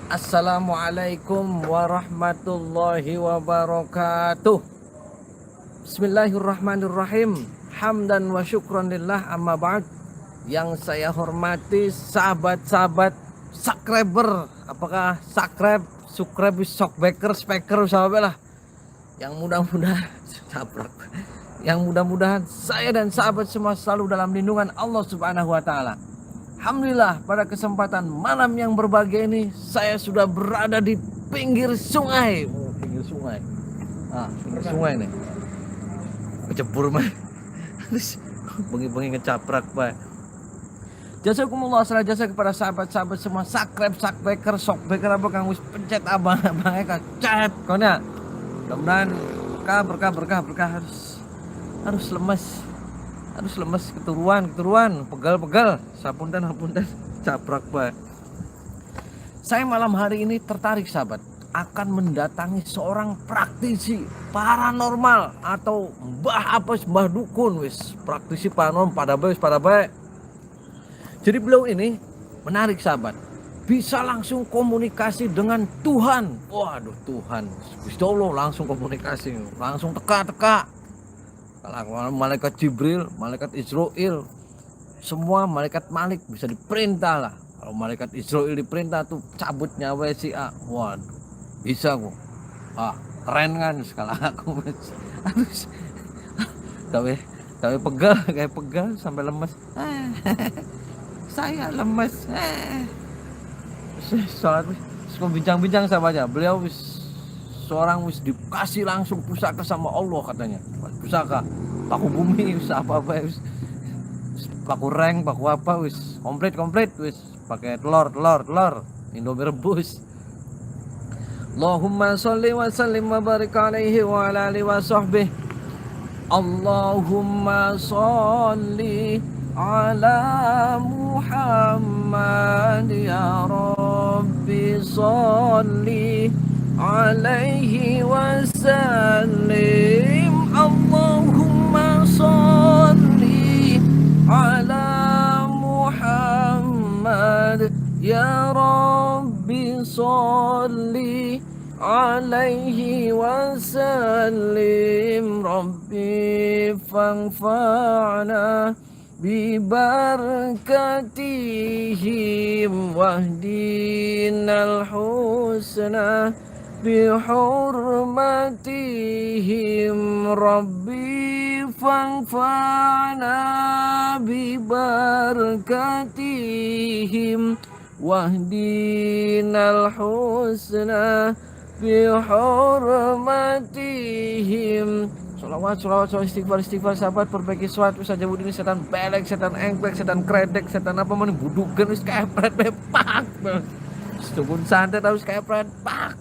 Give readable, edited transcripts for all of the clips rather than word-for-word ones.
Assalamualaikum warahmatullahi wabarakatuh. Bismillahirrahmanirrahim. Hamdan wa syukran lillah, amma ba'd. Yang saya hormati sahabat-sahabat subscriber, apakah subscribe, shockbacker, speaker, sahabat lah. Yang mudah-mudahan yang mudah-mudahan saya dan sahabat semua selalu dalam lindungan Allah Subhanahu wa taala. Alhamdulillah, pada kesempatan malam yang berbahagia ini saya sudah berada di pinggir sungai. Pinggir sungai. Pinggir sungai nih. Kecebur mah. Terus bengi-bengi ngecaprak, Pak. Jazakumullah khairan jasa kepada sahabat-sahabat semua subscriber, shockbacker apa kang wis pencet abang-abangnya kecet konya. Mudah-mudahan berkah harus lemes keturuan pegal sapunten caprak, Pak. Saya malam hari ini tertarik, sahabat, akan mendatangi seorang praktisi paranormal atau mbah dukun wis praktisi paranormal pada baik. Jadi beliau ini menarik, sahabat, bisa langsung komunikasi dengan Tuhan. Waduh, Tuhan Gusti Allah langsung komunikasi, langsung teka-teka. Kalau malaikat Jibril, malaikat Israel, semua malaikat Malik bisa diperintah lah. Kalau malaikat Israel diperintah tuh cabut nyawa si A. Waduh, bisa kok. Keren kan sekali aku. Harus tapi pegal kayak pegal sampai lemes. Saya lemes. Soal bincang-bincang sahabatnya. Beliau seorang dikasih langsung pusaka sama Allah katanya. Pusaka paku bumi apa paku reng paku apa komplit pakai telur Indomie rebus. Allahumma sholli wa sallim wa barik alaihi wa ala alihi wa sahbihi. Allahumma sholli ala Muhammad ya Rabbi sholli alaihi wasallim. Allahumma sholli ala Muhammad ya Rabbi sholli alaihi wasallim. Rabbi fanfa'na bibarakatihim wahdinal husna bihurmatihim. Rabbi fanfa'na bibarakatihim wahdinal husna bihurmatihim. Salawat istighfar sahabat, perbaiki suatu saja budini setan belek, setan engklek, setan kredek, setan apa mana budukan wis kayak pret bepak. Setunggun santet harus kayak pret pak.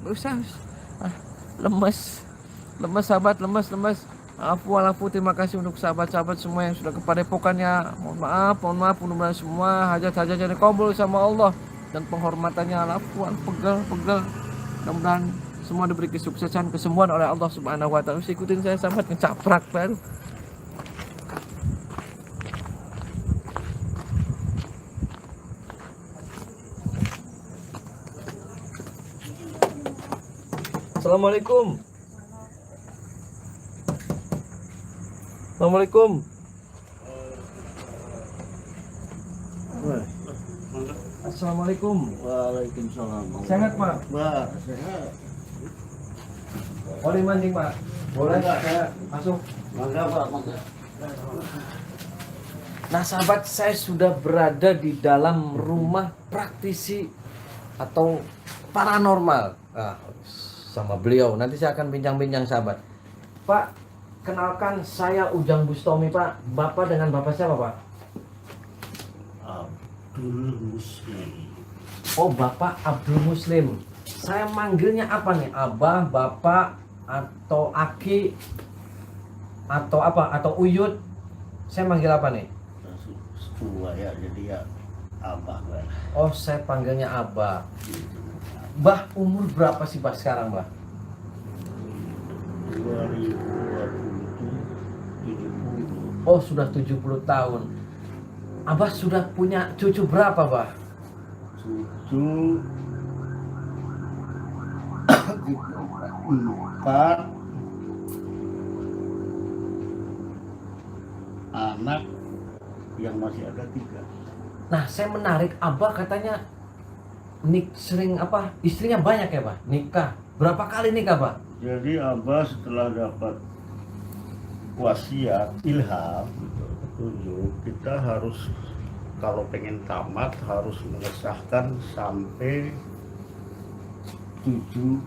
Lemes sahabat, lemes. Afu, terima kasih untuk sahabat-sahabat semua yang sudah kepadepokannya. Mohon maaf, mudah-mudahan semua hajat-hajatnya dikabul sama Allah dan penghormatannya. Afuan pegal. Mudah-mudahan semua diberi kesuksesan, kesembuhan oleh Allah Subhanahu wa taala. Ikutin saya sahabat, ngecaprak baru. Assalamualaikum. Assalamualaikum. Waalaikumsalam. Sehat, Pak? Mbak, sehat. Boleh mancing, Pak? Boleh nggak saya masuk? Mangga, Pak, mangga. Nah, sahabat, saya sudah berada di dalam rumah praktisi atau paranormal. Sama beliau. Nanti saya akan bincang-bincang, sahabat. Pak, kenalkan, saya Ujang Bustomi, Pak. Bapak dengan bapak siapa, Pak? Abdul Muslim. Oh, Bapak Abdul Muslim. Saya manggilnya apa nih? Abah, Bapak, atau Aki, atau apa? Atau Uyut? Saya manggil apa nih? Tua ya, jadi ya Abah, Mbak. Oh, saya panggilnya Abah. Bah, umur berapa sih, Bah, sekarang, Bah? 2020. Oh, sudah 70 tahun. Abah sudah punya cucu berapa, Bah? Cucu Empat anak yang masih ada 3. Nah, saya menarik, Abah katanya sering istrinya banyak ya, Pak? Nikah. Berapa kali nikah, Pak? Jadi Abah setelah dapat wasiat ilham gitu, petunjuk, kita harus kalau pengen tamat harus mengesahkan sampai 7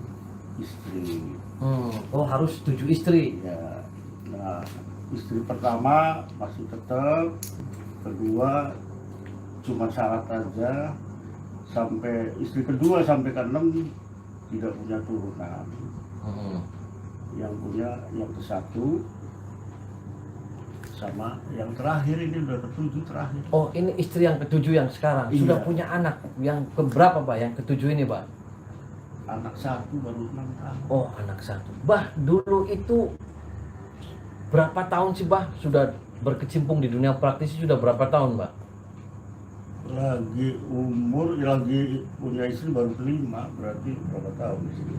istri. Oh, harus 7 istri. Ya. Nah, istri pertama masih tetap, kedua cuma syarat aja, sampai istri kedua sampai ke 6 tidak punya turunan. Yang punya yang ke-1 sama yang terakhir ini udah ke-7 terakhir. Oh, ini istri yang ke-7 yang sekarang. Iya. Sudah punya anak yang keberapa, Pak? Yang ke-7 ini, Pak? Anak 1 baru 6 tahun. Oh, anak 1. Bah, dulu itu berapa tahun sih, Bah? Sudah berkecimpung di dunia praktisi sudah berapa tahun, Pak? Lagi lagi punya istri baru ke-5, berarti berapa tahun di sini?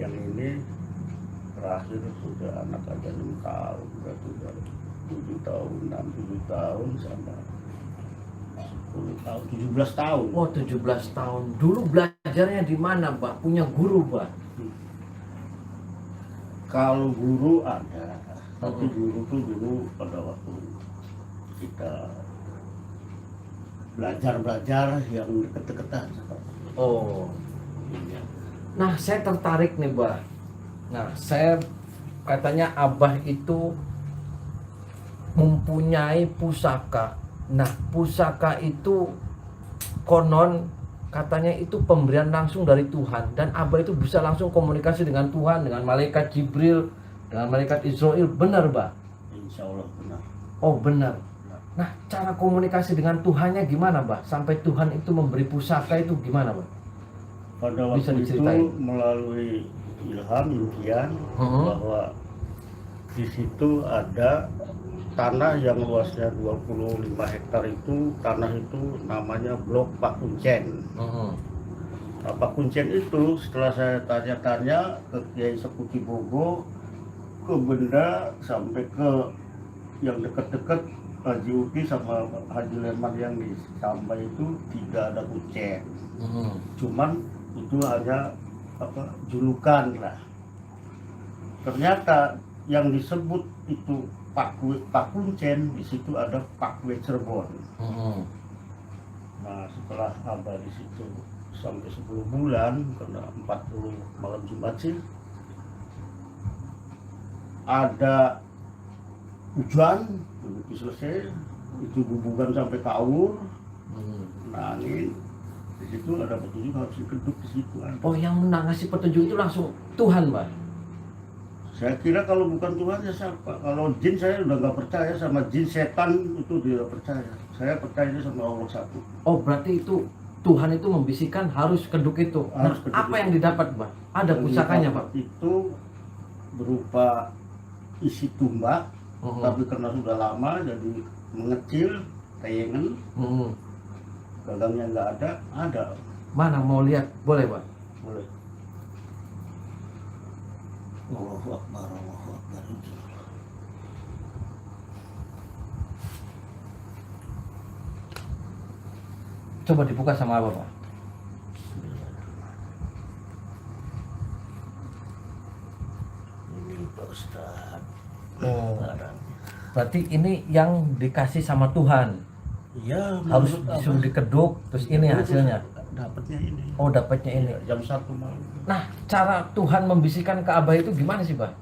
Yang ini terakhir sudah anak ada 6 tahun, berarti udah 7 tahun, 7 tahun sama 10 tahun, 17 tahun. Oh, 17 tahun. Dulu belajarnya di mana, Pak? Punya guru, Pak? Kalau guru ada, tapi guru tuh dulu pada waktu kita belajar yang deket-deketan. Oh. Nah, saya tertarik nih, Bah. Nah, saya katanya Abah itu mempunyai pusaka. Nah, pusaka itu konon katanya itu pemberian langsung dari Tuhan, dan Abah itu bisa langsung komunikasi dengan Tuhan, dengan malaikat Jibril, dengan malaikat Israel. Benar, Bah? Insya Allah benar. Oh, benar. Nah, cara komunikasi dengan Tuhannya gimana, Bah? Sampai Tuhan itu memberi pusaka itu gimana, Bah? Pada Bisa waktu itu diceritain? melalui ilham impian bahwa di situ ada tanah yang luasnya 25 hektar itu, tanah itu namanya Blok Pak Kuncen. Nah, Pak Kuncen itu setelah saya tanya-tanya ke Kiai Sekuti Bogo, ke Benda sampai ke yang dekat-dekat Haji Uti sama Haji Leman yang di Sambai itu tidak ada kuncen. Cuman itu hanya julukan lah. Ternyata yang disebut itu Pak Kuncen, di situ ada Pak Kue Cirebon. Nah, setelah Abah di situ sampai 10 bulan, karena 40 malam Jumat sih, ada hujan, begitu selesai itu hubungan sampai kaur. Nah, ini di situ ada petunjuk harus dikeduk di situ. Oh, yang ngasih petunjuk itu langsung Tuhan, Pak? Saya kira kalau bukan Tuhan ya siapa? Kalau jin saya udah nggak percaya, sama jin setan itu tidak percaya. Saya percaya sama Allah satu. Oh, berarti itu Tuhan itu membisikkan harus keduk itu. Nah, Harus keduk apa itu. yang didapat, Pak? Ada Yang pusakanya, Pak? didapat itu berupa isi tumbak, tapi karena sudah lama jadi mengecil, tayangan, gagangnya nggak ada. Mana mau lihat? Boleh, Pak? Boleh. Allahu Akbar, Allahu Akbar. Coba dibuka sama apa, Pak? Ini Pak Ustaz. Oh, Barang. berarti ini yang dikasih sama Tuhan. Ya, Harus menurut disuruh Abah, dikeduk, terus ini hasilnya. dapatnya ini. Oh, dapatnya ini. Jam 1 malam. Nah, cara Tuhan membisikkan ke Abah itu gimana sih, Pak?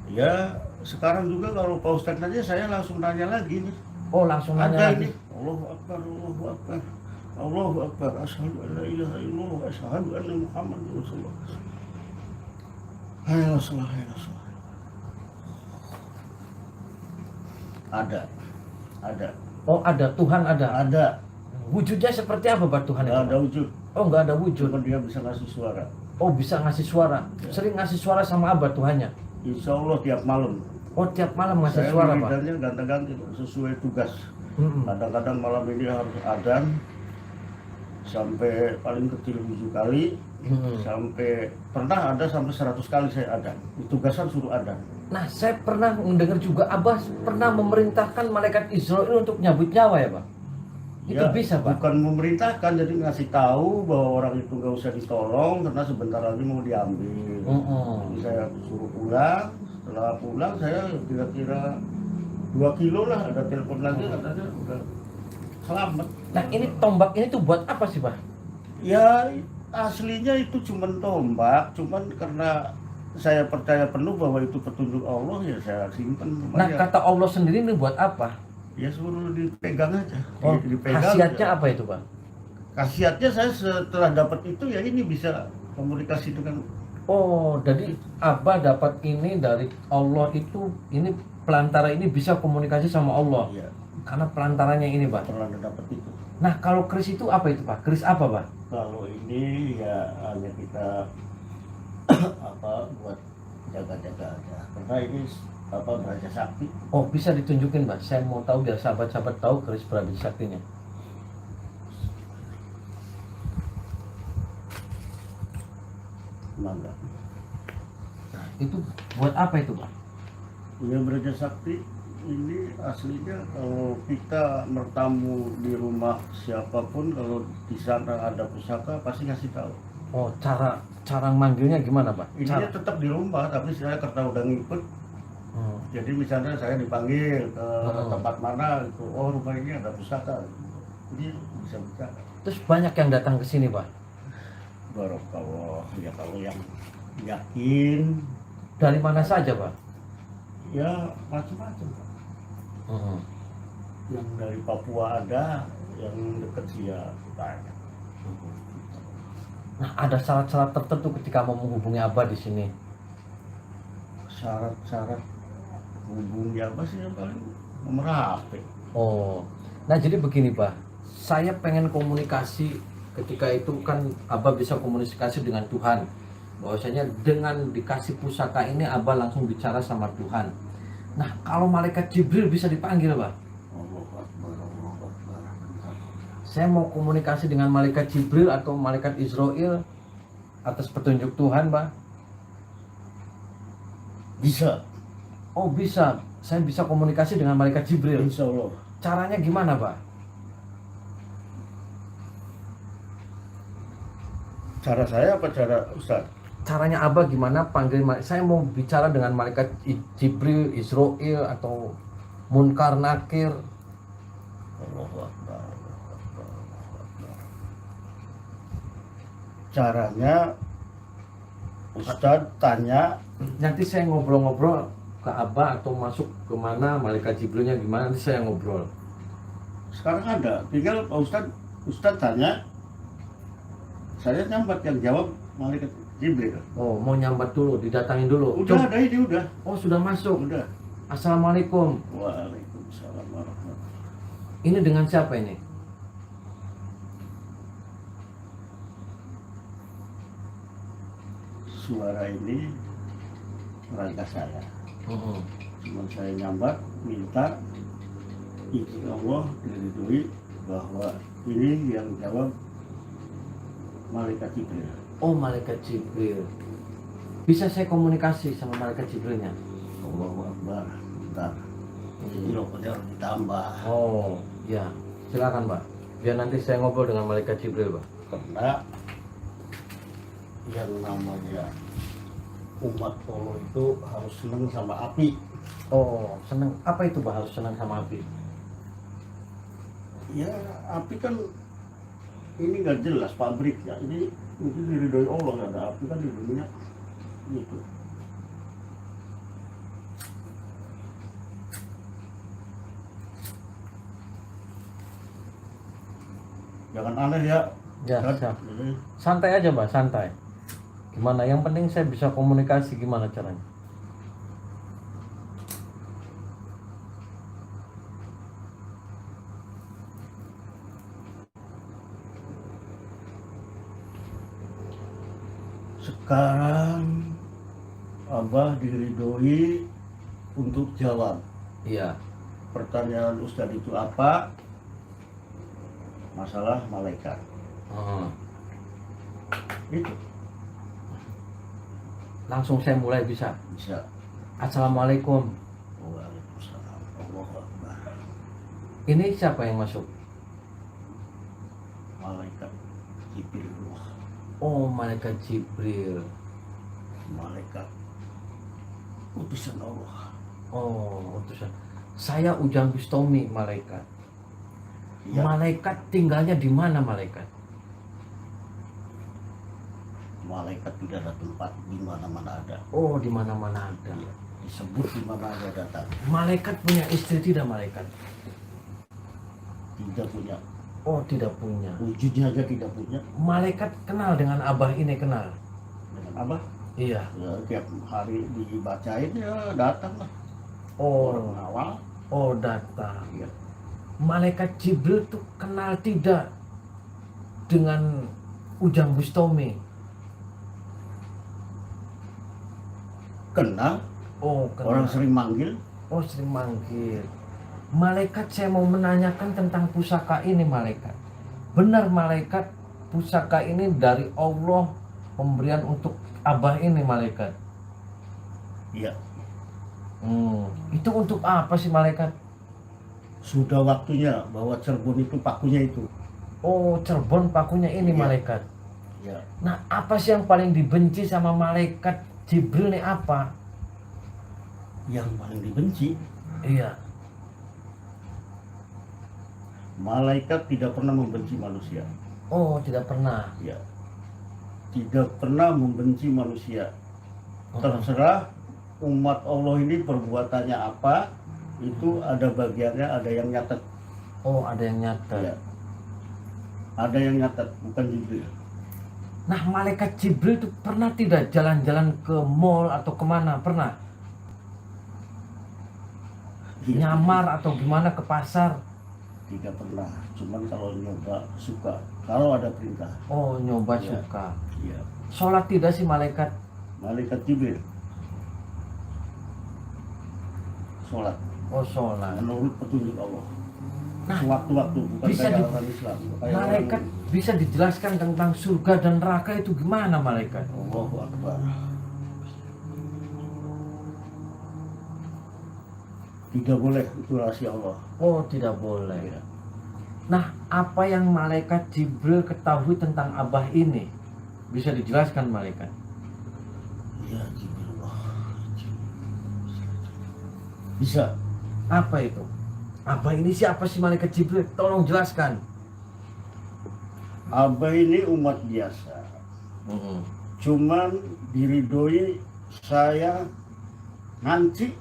Ya, sekarang juga kalau Pak Ustaz nanya, saya langsung nanya lagi nih. Oh, langsung nanya Ada lagi. ini. Allahu Akbar, Allahu Akbar. Allahu Akbar. Asyhadu an la ilaha illallah wa asyhadu anna Muhammadar Rasulullah. Hayya shalah, hayya shalah. Ada. Oh, ada Tuhan ada. Ada. Wujudnya seperti apa, Pak, Tuhan itu? Nggak ada wujud. Oh, nggak ada wujud. Cuma dia bisa ngasih suara. Oh, bisa ngasih suara. Ya. Sering ngasih suara sama Abah Tuhannya. Insya Allah tiap malam. Oh, tiap malam ngasih Saya suara, Pak. wiridannya ganti-ganti sesuai tugas. Kadang-kadang malam ini harus adzan sampai paling kecil 7 kali, Sampai pernah ada sampai 100 kali saya adzan. Ditugaskan suruh adzan. Nah, saya pernah mendengar juga Abah pernah memerintahkan malaikat Israel untuk nyabut nyawa ya, Pak? Itu Ya, bisa, Pak? bukan memerintahkan, jadi ngasih tahu bahwa orang itu nggak usah ditolong karena sebentar lagi mau diambil. Jadi saya suruh pulang. Setelah pulang saya kira-kira 2 kilo lah ada telepon lagi katanya udah selamat. Nah, ini tombak ini tuh buat apa sih, Pak? Ya aslinya itu cuman tombak, cuman karena saya percaya penuh bahwa itu petunjuk Allah ya saya simpen. Nah, kata Allah sendiri ini buat apa? Ya suruh dipegang aja. Oh, Dipegang khasiatnya aja. apa itu, Pak? Khasiatnya saya setelah dapat itu ya ini bisa komunikasi dengan. Oh, jadi Abah dapat ini dari Allah itu, ini pelantara ini bisa komunikasi sama Allah. Ya, Karena pelantaranya ini, Pak. pernah dapat itu. Nah, kalau keris itu apa itu, Pak? Keris apa, Pak? Kalau ini ya hanya kita apa buat jaga-jaga aja. Karena ini apa beraja sakti. Oh, bisa ditunjukin, Pak. Saya mau tahu biar sahabat-sahabat tahu keris Beraja Saktinya. Mangga. Nah, itu buat apa itu, Pak? Ya beraja sakti ini aslinya kalau kita bertamu di rumah siapapun, kalau di sana ada pusaka pasti kasih tahu. Oh, cara manggilnya gimana, Pak? Ini Cara. tetap di rumah, tapi saya karena udah ngikut. Jadi misalnya saya dipanggil ke tempat mana gitu, oh rumah ini ada pusaka, jadi bisa bicara. Terus banyak yang datang ke sini, Pak. Barokallah, ya kalau yang yakin, Dari mana saja, Pak? ya macam-macam. Yang dari Papua ada, yang dekat Sia banyak. Nah, ada syarat-syarat tertentu ketika mau menghubungi Abah di sini. Syarat-syarat hubungi apa sih yang paling nomor HP. Oh, nah jadi begini, Pak. Saya pengen komunikasi ketika itu kan Abah bisa komunikasi dengan Tuhan. Bahwasanya dengan dikasih pusaka ini Abah langsung bicara sama Tuhan. Nah, kalau malaikat Jibril bisa dipanggil, Pak. Allahu Akbar, Allahu Akbar. Saya mau komunikasi dengan malaikat Jibril atau malaikat Israel atas petunjuk Tuhan, Pak. Bisa, Oh, bisa. Saya bisa komunikasi dengan malaikat Jibril. insya Allah. Caranya gimana, Pak? Cara saya apa cara Ustaz? Caranya Abah gimana panggil saya mau bicara dengan malaikat Jibril, Israel atau Munkar Nakir. Allahu Akbar, Allahu Akbar, Allahu Akbar. Caranya Ustaz tanya, Nanti saya ngobrol-ngobrol ke Abah atau masuk ke mana malaikat Jibrilnya gimana, nanti saya ngobrol. sekarang ada, tinggal Pak Ustaz tanya, saya nyambat yang jawab malaikat Jibril. Oh, mau nyambat dulu, didatangin dulu. Udah ada ini udah. Oh, sudah masuk. Udah. Assalamualaikum. Waalaikumsalam warahmatullahi. Ini dengan siapa ini? Suara ini rangka saya. Cuma saya nyambat minta izin Allah diridhoi bahwa ini yang jawab malaikat Jibril. Oh, malaikat Jibril. Bisa saya komunikasi sama malaikat Jibrilnya? Allahu Akbar. Bentar. Ini rokoknya harus ditambah. Oh, ya. Silakan, Pak. Biar nanti saya ngobrol dengan malaikat Jibril, Pak. Karena yang namanya umat Allah itu harus senang sama api. Oh, senang. Apa itu, Pak? Harus senang sama api? Ya api kan ini nggak jelas pabriknya. Ini diridhoi Allah, nggak ada api kan di dunia gitu. Jangan aneh ya. Ya, Kan? siap. Jadi, Santai aja, Mbak, santai. Gimana? Yang penting saya bisa komunikasi, gimana caranya? sekarang Abah diridhoi untuk jawab Iya. pertanyaan Ustadz itu apa? Masalah malaikat. Heeh. Itu. Langsung saya mulai bisa. Bisa. Assalamualaikum. Waalaikumsalam. Allahu Akbar. Ini siapa yang masuk? Malaikat Jibril. Oh, malaikat Jibril. Malaikat utusan Allah. Oh, utusan. Saya Ujang Bustomi, malaikat. Ya, Malaikat tinggalnya di mana, malaikat? malaikat tidak ada tempat, di mana-mana ada. Oh, di mana-mana ada. Ya, disebut di mana ada datang. Malaikat punya istri tidak, malaikat? Tidak punya, Oh, tidak punya. wujudnya aja tidak punya. Malaikat kenal dengan Abah ini, kenal? Dengan apa? Iya. Ya, tiap hari dibacain ya datang lah. Orang Oh, awal. oh datang. Ya, Malaikat Jibril tuh kenal tidak dengan Ujang Bustomi? kenal. Oh, kenal. Orang sering manggil. Oh, sering manggil. Malaikat, saya mau menanyakan tentang pusaka ini, malaikat. Benar, malaikat, pusaka ini dari Allah, pemberian untuk Abah ini, malaikat. Ya, Itu untuk apa sih, malaikat? sudah waktunya bahwa Cirebon itu pakunya itu. Oh, Cirebon pakunya ini, Iya. malaikat. Ya, Nah, apa sih yang paling dibenci sama malaikat Jibril nih, apa? yang paling dibenci, Iya. malaikat tidak pernah membenci manusia. Oh, tidak pernah. Ya, tidak pernah membenci manusia. Terserah umat Allah ini perbuatannya apa, itu ada bagiannya, ada yang nyatet. Oh, ada yang nyata. Ya, ada yang nyatet, bukan Jibril. Nah, malaikat Jibril itu pernah tidak jalan-jalan ke mall atau kemana? Pernah? Nyamar atau gimana ke pasar? Tidak pernah. Cuman kalau nyoba suka, kalau ada perintah. Oh, nyoba Iya. suka. Ya, Sholat tidak sih malaikat? malaikat Jibril sholat Oh, sholat. menurut petunjuk Allah. Nah, Sewaktu-waktu, bukan bisa kayak di- orang Islam. Kayak Malaikat bisa dijelaskan tentang surga dan neraka itu gimana, malaikat? orang, Allahu Akbar. Tidak boleh, itu rahasia Allah. Oh, tidak boleh. Ya. Nah, apa yang malaikat Jibril ketahui tentang Abah ini? Bisa dijelaskan, malaikat? Ya, Jibril. Bisa. Apa itu? Abah ini siapa sih, malaikat Jibril? Tolong jelaskan. Abah ini umat biasa. Cuman diridoi saya nanti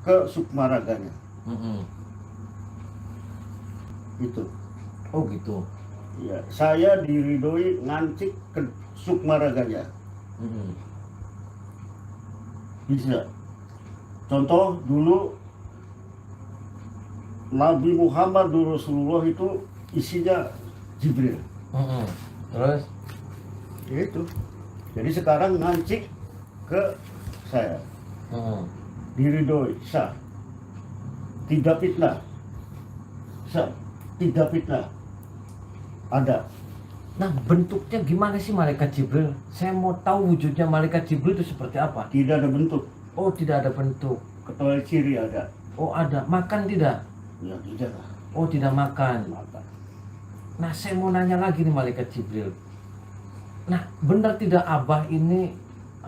ke sukmaraganya. Itu. Oh, gitu. Ya, saya diridoi ngancik ke sukmaraganya. Bisa. Contoh dulu Nabi Muhammad Rasulullah itu isinya Jibril. Terus? Ya itu. Jadi sekarang ngancik ke saya. Diridoi, sah. Tidak fitnah. Sah. Tidak fitnah. Ada. Nah, bentuknya gimana sih malaikat Jibril? Saya mau tahu wujudnya malaikat Jibril itu seperti apa. Tidak ada bentuk. Oh, tidak ada bentuk. Kecuali ciri ada. Oh, ada. Makan tidak? Ya tidak lah. Oh, tidak makan. Maka. Nah, saya mau nanya lagi nih malaikat Jibril. Nah, benar tidak Abah ini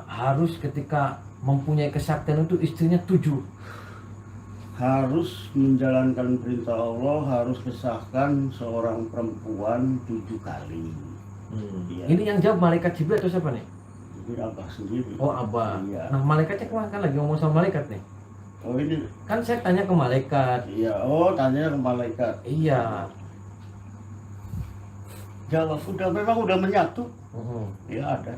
harus ketika mempunyai kesaktian itu istrinya 7? Harus menjalankan perintah Allah, harus kesahkan seorang perempuan 7 kali. Iya. Ini yang jawab malaikat Jibril atau siapa nih? Jadi Abah sendiri. Oh, Abah. Iya. Nah, malaikatnya kemana kan lagi ngomong sama malaikat nih? Oh ini, Kan saya tanya ke malaikat. iya. Oh tanya ke malaikat. Iya. Jawab, memang udah menyatu. Ya ada.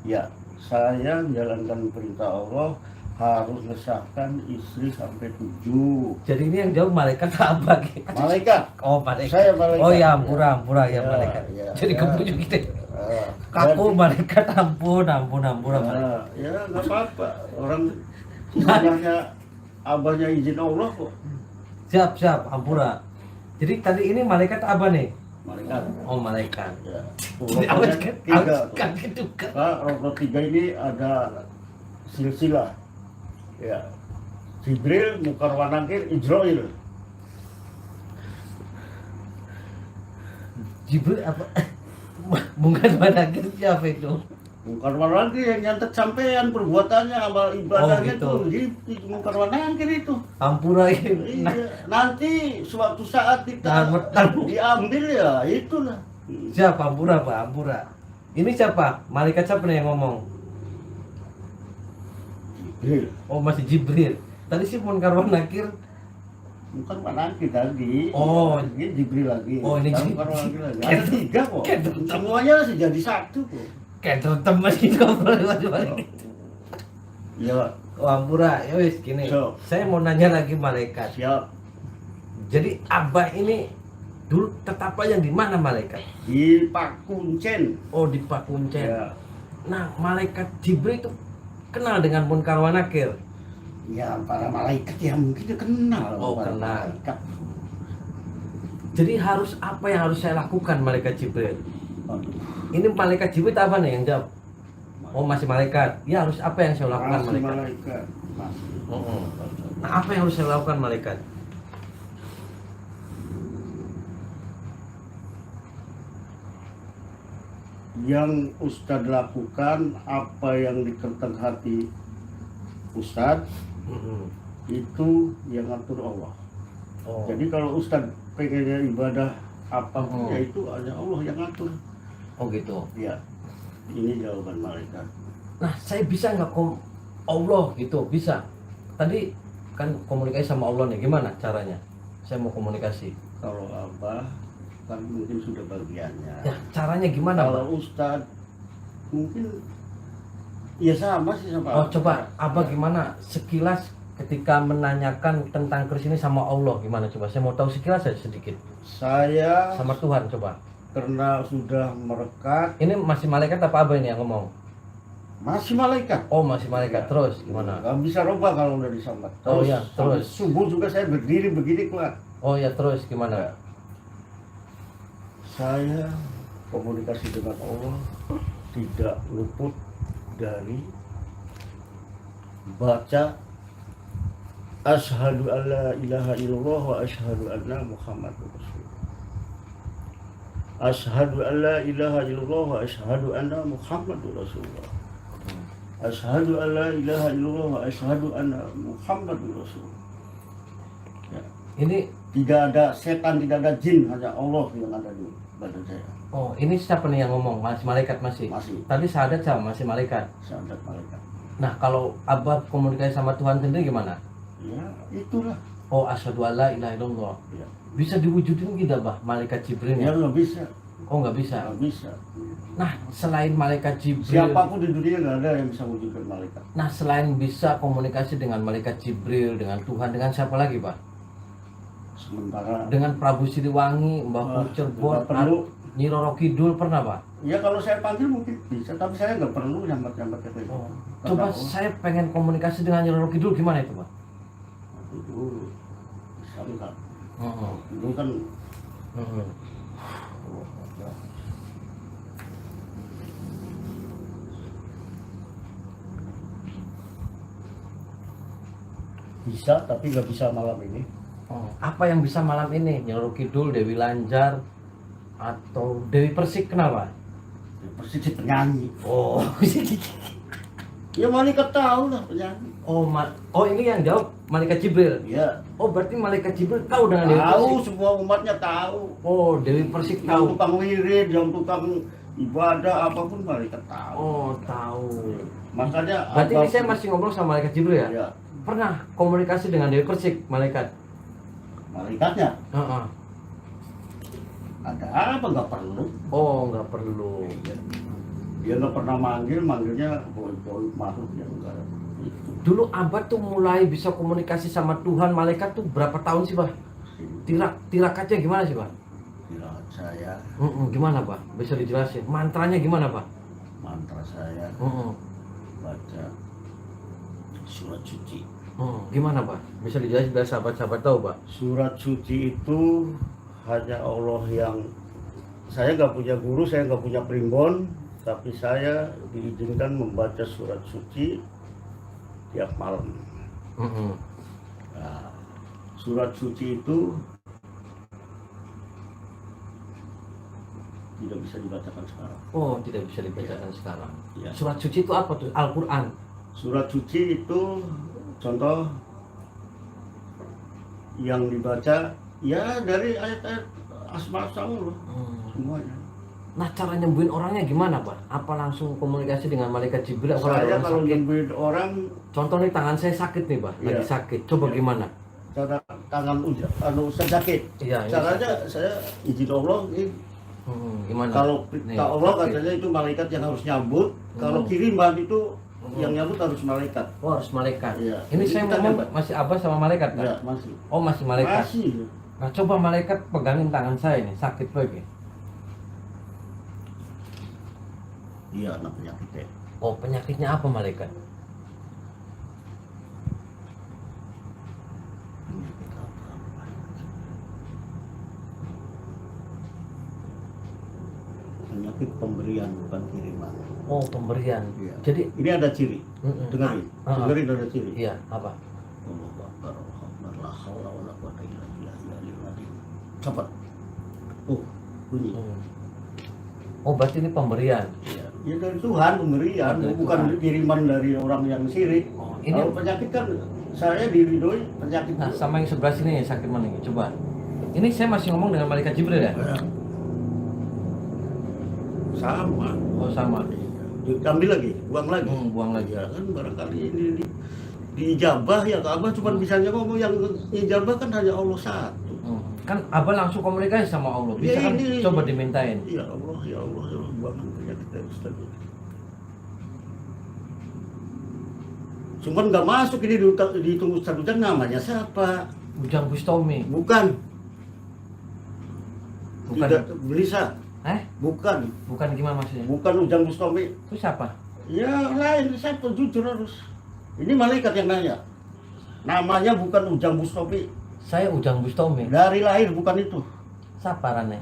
Ya, saya menjalankan perintah Allah, harus ngesahkan istri sampai 7. Jadi ini yang jawab malaikat Abah gitu. Malaikat. Oh, malaikat. Saya malaikat. Oh ya, ampura ya, Ya, malaikat. ya, Jadi ya. kebujuk gitu. Ah, Kaku jadi- malaikat, ampun malaikat. Ya nggak apa-apa. Orang sebenarnya abahnya izin Allah kok. Siap, ampura. Jadi tadi ini malaikat Abah nih. Malaikat. Oh, malaikat. Ya. Jadi awet Rokoknya kan 3 tuh. kan gitu kan. Rokok 3 ini ada silsilah. Ya. Jibril, Munkar wa Nakir, Israil. Jibril apa? Bukan manakir siapa itu? Munkar wa Nakir yang nyantet sampean perbuatannya, amal ibadahnya Oh, gitu. itu Munkar wa Nakir itu. Ampura ini. Iya, nanti suatu saat kita Nah, diambil ya itulah. siapa Ampura Pak? Ampura. Ini siapa? Malaikat siapa nih yang ngomong? Jibril. Oh, masih Jibril. Tadi sih Munkar wa Nakir. Bukan Pak Nakir tadi. Oh. Ini Jibril lagi. Oh, ini Sekarang Jibril. Munkar wa Nakir lagi. Ada 3 kok. Kayak Semuanya masih jadi 1 kok. Kayak teman gitu ngobrol. Ya, Oh, Ampura, ya wis gini. So. Saya mau nanya lagi malaikat. siap. Jadi Abah ini dulu tetapnya yang di mana malaikat? Di Pak Kuncen. Oh, di Pakuncen. Ya. Nah, malaikat Jibril itu kenal dengan Munkar wa Nakir. Ya, para malaikat ya mungkin dia kenal. Oh, para kenal. malaikat. Jadi harus apa yang harus saya lakukan malaikat Jibril? Aduh, Ini malaikat Jibril apa nih yang jawab? Oh, masih malaikat. Ya harus apa yang saya lakukan masih malaikat? malaikat. Masih. Nah, apa yang harus saya lakukan malaikat? Yang Ustadz lakukan, apa yang diketok hati Ustadz, itu yang ngatur Allah. Oh. Jadi kalau Ustadz pengennya ibadah apapun, Oh. ya itu hanya Allah yang ngatur. Oh gitu. Ya, ini jawaban malaikat. Nah, saya bisa nggak Allah gitu? Bisa. Tadi kan komunikasi sama Allah nih, gimana caranya? Saya mau komunikasi. Kalau Abah kan mungkin sudah bagiannya. Ya, caranya gimana, Pak? Kalau Ustadz mungkin ya sama sih sama Oh, Abah. coba Abah gimana sekilas ketika menanyakan tentang Kris ini sama Allah, gimana coba? Saya mau tahu sekilas saja sedikit. Saya Sama Tuhan coba. karena sudah merekat, Ini masih malaikat apa Abah ini yang ngomong? masih malaikat. Oh, masih malaikat. Terus gimana? Gak bisa rubah kalau udah disambat. Oh, iya, sampai terus. subuh juga saya berdiri begini kuat. Oh ya, terus gimana? Saya komunikasi dengan Allah tidak luput dari baca asyhadu alla ilaha illallah wa asyhadu anna muhammadur rasulullah. Asyhadu alla ilaha illallah wa asyhadu anna muhammadur rasulullah. Asyhadu alla ilaha illallah wa asyhadu anna muhammadur rasulullah. Ya. Ini Tidak ada setan, tidak ada jin, hanya Allah yang ada di badan saya. oh, ini siapa nih yang ngomong? Masih malaikat masih? Masih Tadi sahadat sama masih malaikat. sahadat malaikat. Nah, kalau Abah komunikasi sama Tuhan sendiri gimana? Ya, itulah. Oh, asyhadu alla ilaha illallah. Ya, Bisa diwujudin tidak, Bah, malaikat Jibril? ya nggak bisa, Oh, nggak bisa. nggak bisa. Nah, selain malaikat Jibril, Siapapun di dunia nggak ada yang bisa wujudkan malaikat. nah selain bisa komunikasi dengan malaikat Jibril, dengan Tuhan, dengan siapa lagi, Pak? Sementara Dengan Prabu Siliwangi, Mbah Cirebon, nggak perlu. Nyi Roro Kidul pernah, Pak? Ya kalau saya panggil mungkin bisa, tapi saya nggak perlu nyambat-nyambat kayak gitu. Oh. Karena Coba Allah saya pengen komunikasi dengan Nyi Roro Kidul, gimana itu, Pak? itu bisa nggak? Oh. Itu kan bisa, tapi nggak bisa malam ini. Oh. Apa yang bisa malam ini? Nyi Roro Kidul, Dewi Lanjar, atau Dewi Persik, kenapa? Persis si penyanyi. Oh, Ya malaikat tahu lah penyanyi. oh ini yang jawab malaikat Jibril. Ya, Oh, berarti malaikat Jibril tahu dengan Dewi tahu, Persik. semua umatnya tahu. Oh, Dewi Persik Yang tahu. tukang wirid, yang tukang ibadah apapun malaikat tahu. Oh, tahu. Makanya Berarti ini apapun- saya masih ngobrol sama malaikat Jibril ya? Ya, Pernah komunikasi dengan Dewi Persik, malaikat? malaikatnya Heeh. ada apa nggak perlu? Oh, nggak perlu. Dia nggak pernah manggilnya boy makhluk yang enggak. Dulu Abah tuh mulai bisa komunikasi sama Tuhan, malaikat tuh berapa tahun sih, Bah? Tirakatnya gimana sih, Bah? Kira saya Gimana, Bah? Bisa dijelasin. Mantranya gimana, Bah? mantra saya baca surat suci. Gimana, Bah? Bisa dijelasin biar sahabat-sahabat tahu, Bah? Surat suci itu hanya Allah yang, saya nggak punya guru, saya nggak punya primbon, tapi saya diizinkan membaca surat suci tiap malam. Mm-mm. Nah, surat suci itu tidak bisa dibacakan sekarang. Oh, tidak bisa dibacakan sekarang. Ya. Surat suci itu apa tuh? Al-Quran. Surat suci itu contoh yang dibaca ya dari ayat-ayat asma Allah semuanya. Nah, cara nyembuhin orangnya gimana, Pak? Apa langsung komunikasi dengan malaikat Jibril? Saya kalau sakit? nyembuhin orang, Contoh nih, tangan saya sakit nih, Pak. Lagi Iya. sakit. Coba Iya. gimana? cara tangan saya sakit. Iya, ini Caranya saya izin Allah ini. Gimana? Kalau Nih, perintah Allah sakit. katanya itu malaikat yang harus nyambut. Kalau kiriman itu yang nyambut harus malaikat. Oh, harus malaikat. Iya. Ini Jadi saya kita ngomong dapat. masih Abah sama malaikat, Pak? Ya masih. Oh, masih malaikat. Masih. Nah, coba malaikat pegangin tangan saya nih, sakit lagi. Iya, anak penyakitnya. Oh, penyakitnya apa malaikat? Penyakit apa? Penyakit pemberian bukan kiriman. Oh, pemberian. Iya. Jadi, Ini ada ciri. Mm-mm. Dengerin. Ah. Dengerin ada ciri. iya, apa? Allahu Akbar, Allahu Akbar, la haula wala quwwata illa billah. Cepat. Oh, bunyi. Oh, berarti ini pemberian. Ya, ya dari Tuhan pemberian, Dari bukan Tuhan. kiriman dari orang yang sirik. Oh, ini Kalau penyakit kan saya diridhoi penyakit. nah, sama yang sebelah sini sakit mana nih? Coba. Ini saya masih ngomong dengan malaikat Jibril ya? Sama. Oh, sama. Diambil lagi, buang lagi. Buang lagi. Ya kan barangkali ini diijabah ya Abah cuma bisanya ngomong yang ijabah kan hanya Allah satu. Kan Abah langsung komunikasi sama Allah. Bisa Ya, kan ini- coba dimintain. Ya Allah, ya Allah, ya Allah, buangkan penyakit dari Ustaz. Cuman nggak masuk ini dihitung Ustaz Ujang namanya siapa? Ujang Bustomi. Bukan. Bukan. Tidak Belisa. Bukan. Bukan gimana maksudnya? Bukan Ujang Bustomi. Itu siapa? Ya lain, siapa jujur harus. Ini malaikat yang nanya. Namanya bukan Ujang Bustomi. Saya Ujang Bustomi. Dari lahir bukan itu. Siapa Rane?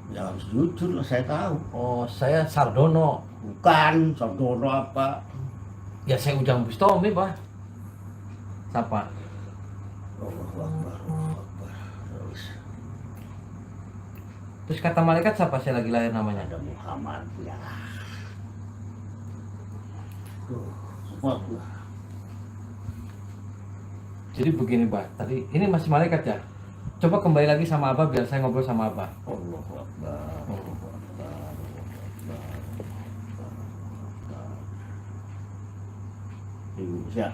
Ya harus jujur lah, saya tahu. Oh, saya Sardono. Bukan, Sardono apa? Ya saya Ujang Bustomi, Pak. Siapa? Allahu Akbar, Allahu Akbar. Terus Terus kata malaikat siapa saya lagi lahir namanya? ada Muhammad ya. Cepat lah. Jadi begini, Pak. Tadi ini masih malaikat ya? Coba kembali lagi sama Abah biar saya ngobrol sama Abah. Allahu Akbar, Allahu Akbar, Allahu Akbar. Indonesia.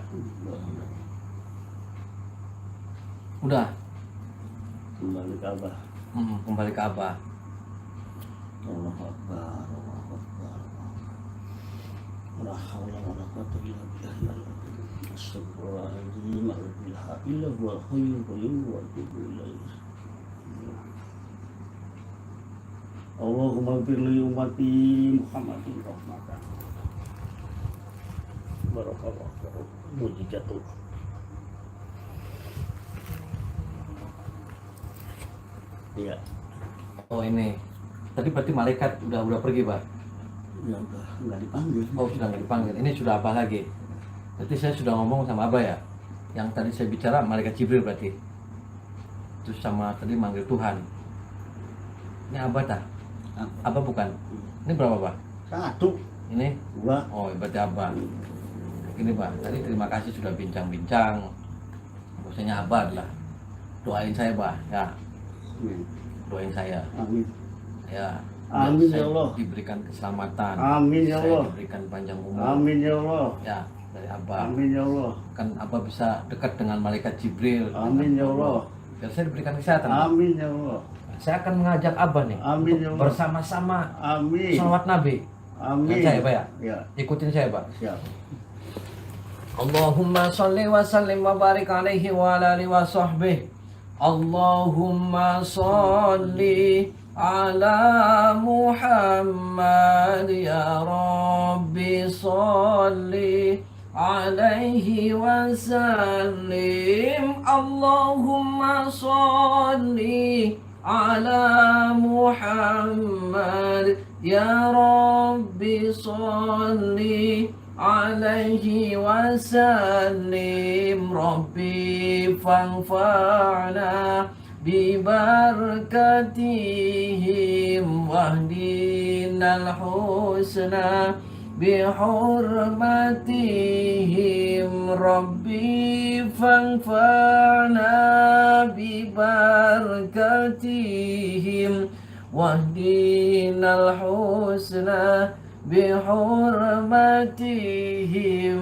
Udah. Kembali ke Abah. Kembali ke Abah. Allahu Akbar, Allahu Akbar. La haula wala quwwata illa billah. Astagfirullahaladzim, la ilaha illa huwal hayyul qayyum wa atubu ilaih. Allahumma ighfir li ummati Muhammadin rahmatan. Barakallahu mujizatullah. Iya. Oh ini. Tadi berarti malaikat udah pergi, Pak. Ya udah nggak dipanggil. Oh sudah nggak dipanggil. Ini sudah Abah lagi. Berarti saya sudah ngomong sama Abah ya. Yang tadi saya bicara malaikat Jibril berarti. Terus sama tadi manggil Tuhan. Ini Abah tak? Abah bukan. Ini berapa, Pak? Satu, Ini? dua. Oh berarti Abah. Ini Pak. Tadi terima kasih sudah bincang-bincang. Maksudnya Abah adalah doain saya, Pak. Ya. Doain saya. Amin. Ya. Amin, Saya ya Allah. diberikan keselamatan. Amin, ya Saya Allah. diberikan panjang umur. Amin ya Allah. Ya, dari Abah. Amin ya Allah. Kan Abah bisa dekat dengan malaikat Jibril. Amin ya Allah. Biar saya diberikan kesehatan. Pak. Amin ya Allah. Saya akan mengajak Abah nih Amin, untuk ya Allah. bersama-sama Amin. salawat Nabi. Amin. Dengan saya, Pak ya? Ya, Ikutin saya, Pak. siap. Allahumma sholli wa sallim wa barik alaihi wa ala alihi wa sahbihi. Allahumma sholli ala Muhammad ya Rabbi sholli alaihi wa sallim. Allahumma sholli على محمد يا رب صل عليه وسلم ربي فانفعنا ببركتهم واهدنا الحسنى بحرمتهم ربي فانفعنا ببركتهم واهدنا الحسنى بحرمتهم.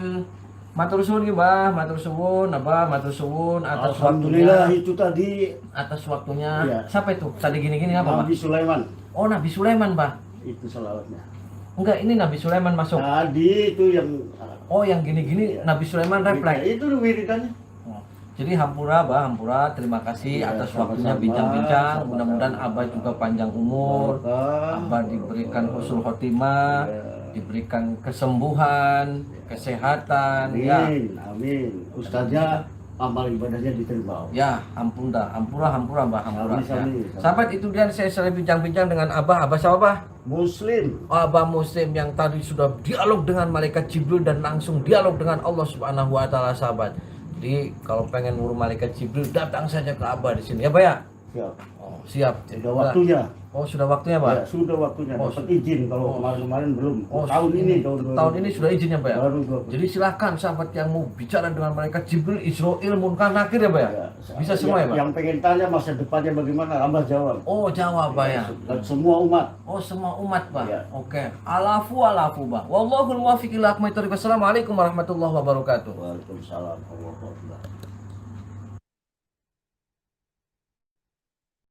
Matur suwun nggih, Mbah, matur suwun, Abah, matur suwun atas Alhamdulillah waktunya. itu tadi Atas waktunya. Iya. Siapa itu? Tadi gini-gini apa, Mbah? Nabi Sulaiman. Oh, Nabi Sulaiman, Mbah. Itu salawatnya. Enggak, ini Nabi Sulaiman masuk. Tadi itu yang Oh, yang gini-gini Iya. Nabi Sulaiman refleks. itu wiridannya. Oh, jadi hampura, Bah, hampura. Terima kasih Iya, atas sama-sama, waktunya bincang-bincang. sama-sama. Mudah-mudahan Abah juga panjang umur. Abah diberikan husnul khotimah, Iya. diberikan kesembuhan, kesehatan. Ya, Amin, amin. Ustaznya amal ibadahnya diterima. ya, ampun dah, hampura, Bah, hampura. Amin, Ya. amin. Sahabat, itu dia saya bincang-bincang dengan Abah. Abah siapa, Bah? Muslim. Abah Muslim yang tadi sudah dialog dengan malaikat Jibril dan langsung dialog dengan Allah Subhanahu wa taala, sahabat. Jadi kalau pengen ngurus malaikat Jibril, datang saja ke Abah di sini ya, Pak ya. Siap. Oh, siap. Sudah waktunya. Oh, sudah waktunya, Pak. Ya, sudah waktunya. Oh, Dapat izin kalau oh. kemarin-kemarin belum. Oh, tahun ini tahun ini sudah izin ya, Pak ya. Baru 20. Jadi silakan sahabat yang mau bicara dengan malaikat Jibril, Israil, Munkar, Nakir ya, Pak ya. Ya, Bisa semua ya, Pak. Yang pengen tanya masa depannya bagaimana, Abah jawab. Oh, jawab, Pak ya. Dan semua umat. Oh, semua umat, Pak. Ya. Oke. Alafu, Pak. Wallahul muwaffiq ila aqwamit thoriq. Wassalamualaikum warahmatullahi wabarakatuh. Waalaikumsalam warahmatullahi wabarakatuh.